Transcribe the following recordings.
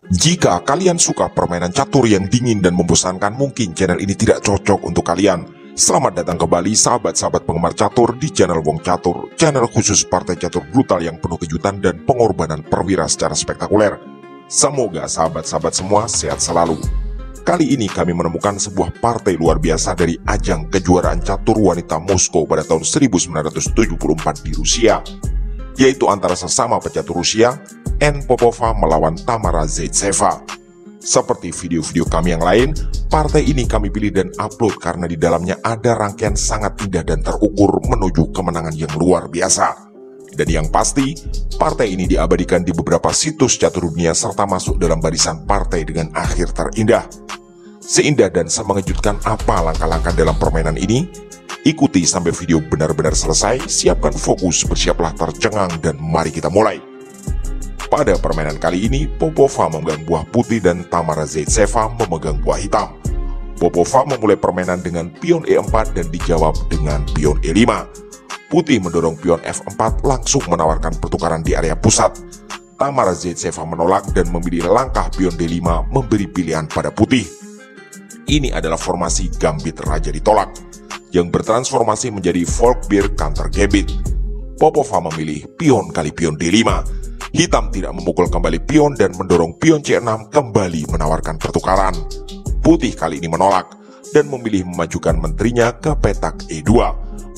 Jika kalian suka permainan catur yang dingin dan membosankan, mungkin channel ini tidak cocok untuk kalian. Selamat datang kembali sahabat-sahabat penggemar catur di channel Wong Catur, channel khusus partai catur brutal yang penuh kejutan dan pengorbanan perwira secara spektakuler. Semoga sahabat-sahabat semua sehat selalu. Kali ini kami menemukan sebuah partai luar biasa dari ajang kejuaraan catur wanita Moskow pada tahun 1974 di Rusia, yaitu antara sesama pecatur Rusia, N. Popova melawan Tamara Zaitseva. Seperti video-video kami yang lain, partai ini kami pilih dan upload karena di dalamnya ada rangkaian sangat indah dan terukur menuju kemenangan yang luar biasa. Dan yang pasti, partai ini diabadikan di beberapa situs catur dunia serta masuk dalam barisan partai dengan akhir terindah. Seindah dan semengejutkan apa langkah-langkah dalam permainan ini? Ikuti sampai video benar-benar selesai, siapkan fokus, bersiaplah tercengang, dan mari kita mulai. Pada permainan kali ini, Popova memegang buah putih dan Tamara Zaitseva memegang buah hitam. Popova memulai permainan dengan pion E4 dan dijawab dengan pion E5. Putih mendorong pion F4 langsung menawarkan pertukaran di area pusat. Tamara Zaitseva menolak dan memilih langkah pion D5 memberi pilihan pada putih. Ini adalah formasi gambit raja ditolak, yang bertransformasi menjadi Volkbeer counter gambit. Popova memilih pion kali pion D5. Hitam tidak memukul kembali pion dan mendorong pion C6 kembali menawarkan pertukaran. Putih kali ini menolak dan memilih memajukan menterinya ke petak E2,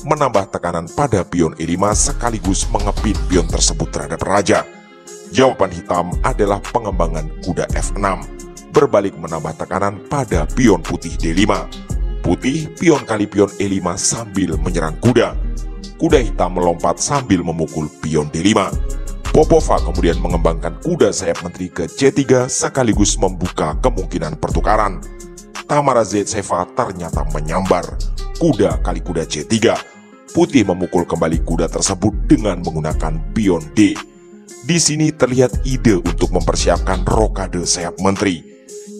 menambah tekanan pada pion E5 sekaligus mengepit pion tersebut terhadap raja. Jawaban hitam adalah pengembangan kuda F6, berbalik menambah tekanan pada pion putih D5. Putih pion kali pion E5 sambil menyerang kuda. Kuda hitam melompat sambil memukul pion D5. Popova kemudian mengembangkan kuda sayap menteri ke C3 sekaligus membuka kemungkinan pertukaran. Tamara Zaitseva ternyata menyambar kuda kali kuda C3. Putih memukul kembali kuda tersebut dengan menggunakan pion D. Di sini terlihat ide untuk mempersiapkan rokade sayap menteri.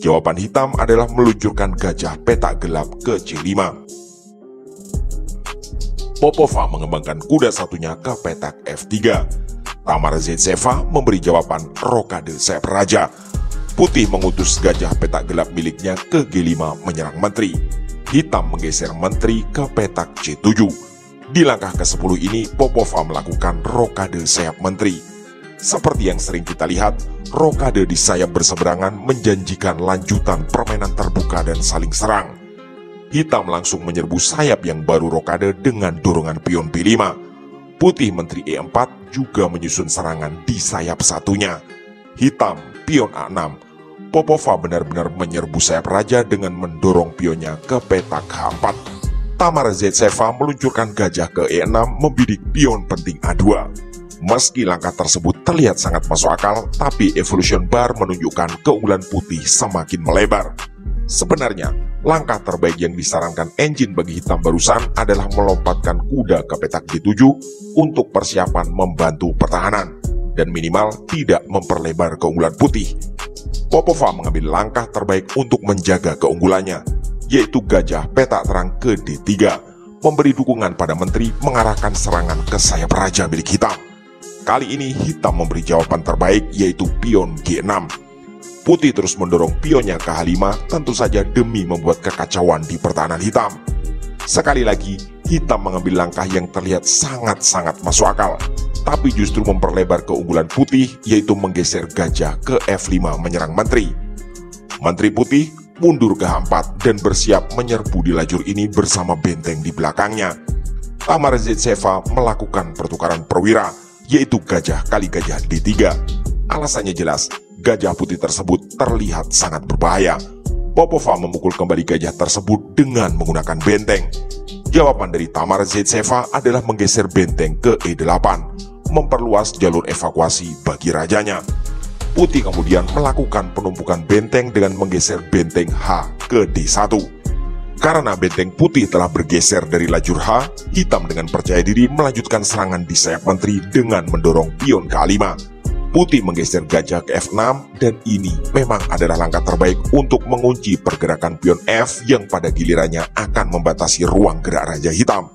Jawaban hitam adalah meluncurkan gajah petak gelap ke C5. Popova mengembangkan kuda satunya ke petak F3. Tamara Zaitseva memberi jawaban rokade sayap raja. Putih mengutus gajah petak gelap miliknya ke G5 menyerang menteri. Hitam menggeser menteri ke petak C7. Di langkah ke-10 ini, Popova melakukan rokade sayap menteri. Seperti yang sering kita lihat, rokade di sayap berseberangan menjanjikan lanjutan permainan terbuka dan saling serang. Hitam langsung menyerbu sayap yang baru rokade dengan dorongan pion B5. Putih menteri E4 juga menyusun serangan di sayap satunya. Hitam pion A6. Popova benar-benar menyerbu sayap raja dengan mendorong pionnya ke petak H4. Tamara Zaitseva meluncurkan gajah ke E6 membidik pion penting A2. Meski langkah tersebut terlihat sangat masuk akal, tapi evolution bar menunjukkan keunggulan putih semakin melebar. Sebenarnya, langkah terbaik yang disarankan engine bagi hitam barusan adalah melompatkan kuda ke petak G7 untuk persiapan membantu pertahanan, dan minimal tidak memperlebar keunggulan putih. Popova mengambil langkah terbaik untuk menjaga keunggulannya, yaitu gajah petak terang ke D3, memberi dukungan pada menteri mengarahkan serangan ke sayap raja milik hitam. Kali ini hitam memberi jawaban terbaik, yaitu pion G6. Putih terus mendorong pionnya ke H5, tentu saja demi membuat kekacauan di pertahanan hitam. Sekali lagi, hitam mengambil langkah yang terlihat sangat-sangat masuk akal, tapi justru memperlebar keunggulan putih, yaitu menggeser gajah ke F5 menyerang menteri. Menteri putih mundur ke H4 dan bersiap menyerbu di lajur ini bersama benteng di belakangnya. Tamara Zaitseva melakukan pertukaran perwira, yaitu gajah kali gajah D3. Alasannya jelas, gajah putih tersebut terlihat sangat berbahaya. Popova memukul kembali gajah tersebut dengan menggunakan benteng. Jawaban dari Tamara Zaitseva adalah menggeser benteng ke E8, memperluas jalur evakuasi bagi rajanya. Putih kemudian melakukan penumpukan benteng dengan menggeser benteng H ke D1. Karena benteng putih telah bergeser dari lajur H, hitam dengan percaya diri melanjutkan serangan di sayap menteri dengan mendorong pion ke A5. Putih menggeser gajah ke F6 dan ini memang adalah langkah terbaik untuk mengunci pergerakan pion F yang pada gilirannya akan membatasi ruang gerak raja hitam.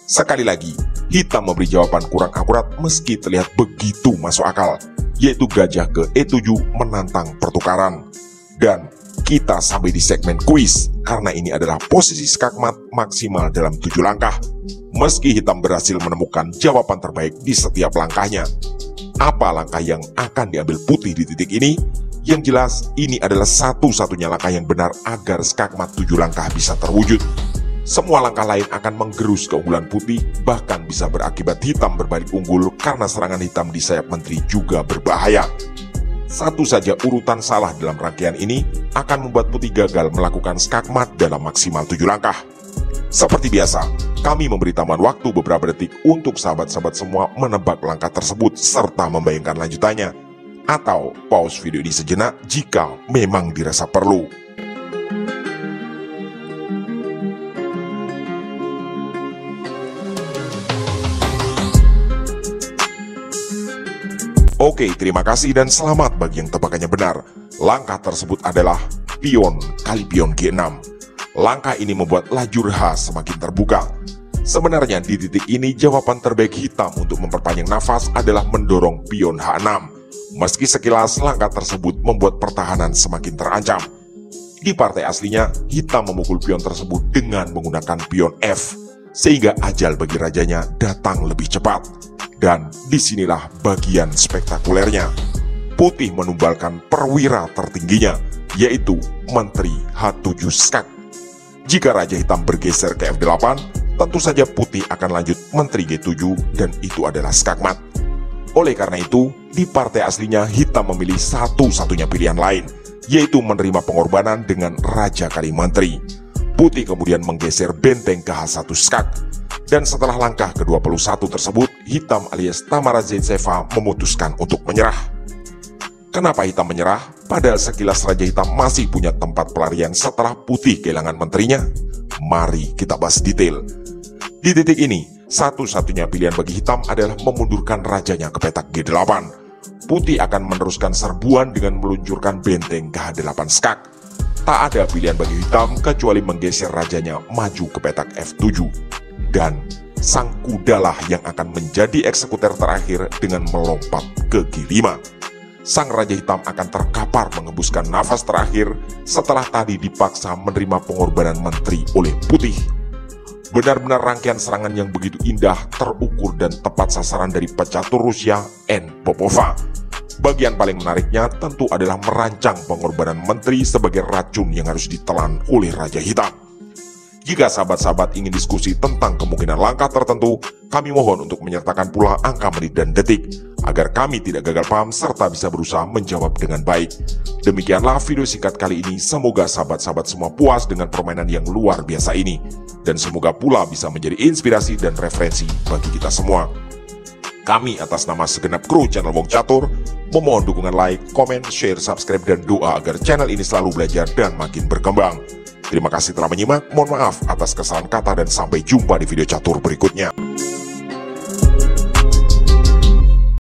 Sekali lagi, Hitam memberi jawaban kurang akurat meski terlihat begitu masuk akal, yaitu gajah ke E7 menantang pertukaran. Dan kita sampai di segmen kuis, karena ini adalah posisi skakmat maksimal dalam 7 langkah. Meski hitam berhasil menemukan jawaban terbaik di setiap langkahnya. Apa langkah yang akan diambil putih di titik ini? Yang jelas, ini adalah satu-satunya langkah yang benar agar skakmat 7 langkah bisa terwujud. Semua langkah lain akan menggerus keunggulan putih, bahkan bisa berakibat hitam berbalik unggul karena serangan hitam di sayap menteri juga berbahaya. Satu saja urutan salah dalam rangkaian ini akan membuat putih gagal melakukan skakmat dalam maksimal 7 langkah. Seperti biasa, kami memberi tambahan waktu beberapa detik untuk sahabat-sahabat semua menebak langkah tersebut serta membayangkan lanjutannya. Atau pause video ini sejenak jika memang dirasa perlu. Oke, terima kasih dan selamat bagi yang tebakannya benar. Langkah tersebut adalah pion kali pion G6. Langkah ini membuat lajur H semakin terbuka. Sebenarnya di titik ini jawaban terbaik hitam untuk memperpanjang nafas adalah mendorong pion H6. Meski sekilas langkah tersebut membuat pertahanan semakin terancam. Di partai aslinya, hitam memukul pion tersebut dengan menggunakan pion F, sehingga ajal bagi rajanya datang lebih cepat. Dan disinilah bagian spektakulernya. Putih menumbalkan perwira tertingginya, yaitu Menteri H7 Skak. Jika Raja Hitam bergeser ke F8, tentu saja putih akan lanjut Menteri G7 dan itu adalah skakmat. Oleh karena itu, di partai aslinya hitam memilih satu-satunya pilihan lain, yaitu menerima pengorbanan dengan Raja kali Menteri. Putih kemudian menggeser benteng ke H1 Skak. Dan setelah langkah ke-21 tersebut, hitam alias Tamara Zaitseva memutuskan untuk menyerah. Kenapa hitam menyerah? Padahal sekilas Raja Hitam masih punya tempat pelarian setelah putih kehilangan menterinya. Mari kita bahas detail. Di titik ini, satu-satunya pilihan bagi hitam adalah memundurkan rajanya ke petak G8. Putih akan meneruskan serbuan dengan meluncurkan benteng ke H8 Skak. Tak ada pilihan bagi hitam kecuali menggeser rajanya maju ke petak F7. Dan sang kudalah yang akan menjadi eksekutor terakhir dengan melompat ke G5. Sang Raja Hitam akan terkapar mengembuskan nafas terakhir setelah tadi dipaksa menerima pengorbanan menteri oleh putih. Benar-benar rangkaian serangan yang begitu indah, terukur dan tepat sasaran dari pecatur Rusia N. Popova. Bagian paling menariknya tentu adalah merancang pengorbanan menteri sebagai racun yang harus ditelan oleh Raja Hitam. Jika sahabat-sahabat ingin diskusi tentang kemungkinan langkah tertentu, kami mohon untuk menyertakan pula angka menit dan detik, agar kami tidak gagal paham serta bisa berusaha menjawab dengan baik. Demikianlah video singkat kali ini, semoga sahabat-sahabat semua puas dengan permainan yang luar biasa ini. Dan semoga pula bisa menjadi inspirasi dan referensi bagi kita semua. Kami atas nama segenap kru channel Wong Catur, memohon dukungan like, komen, share, subscribe, dan doa agar channel ini selalu belajar dan makin berkembang. Terima kasih telah menyimak, mohon maaf atas kesalahan kata dan sampai jumpa di video catur berikutnya.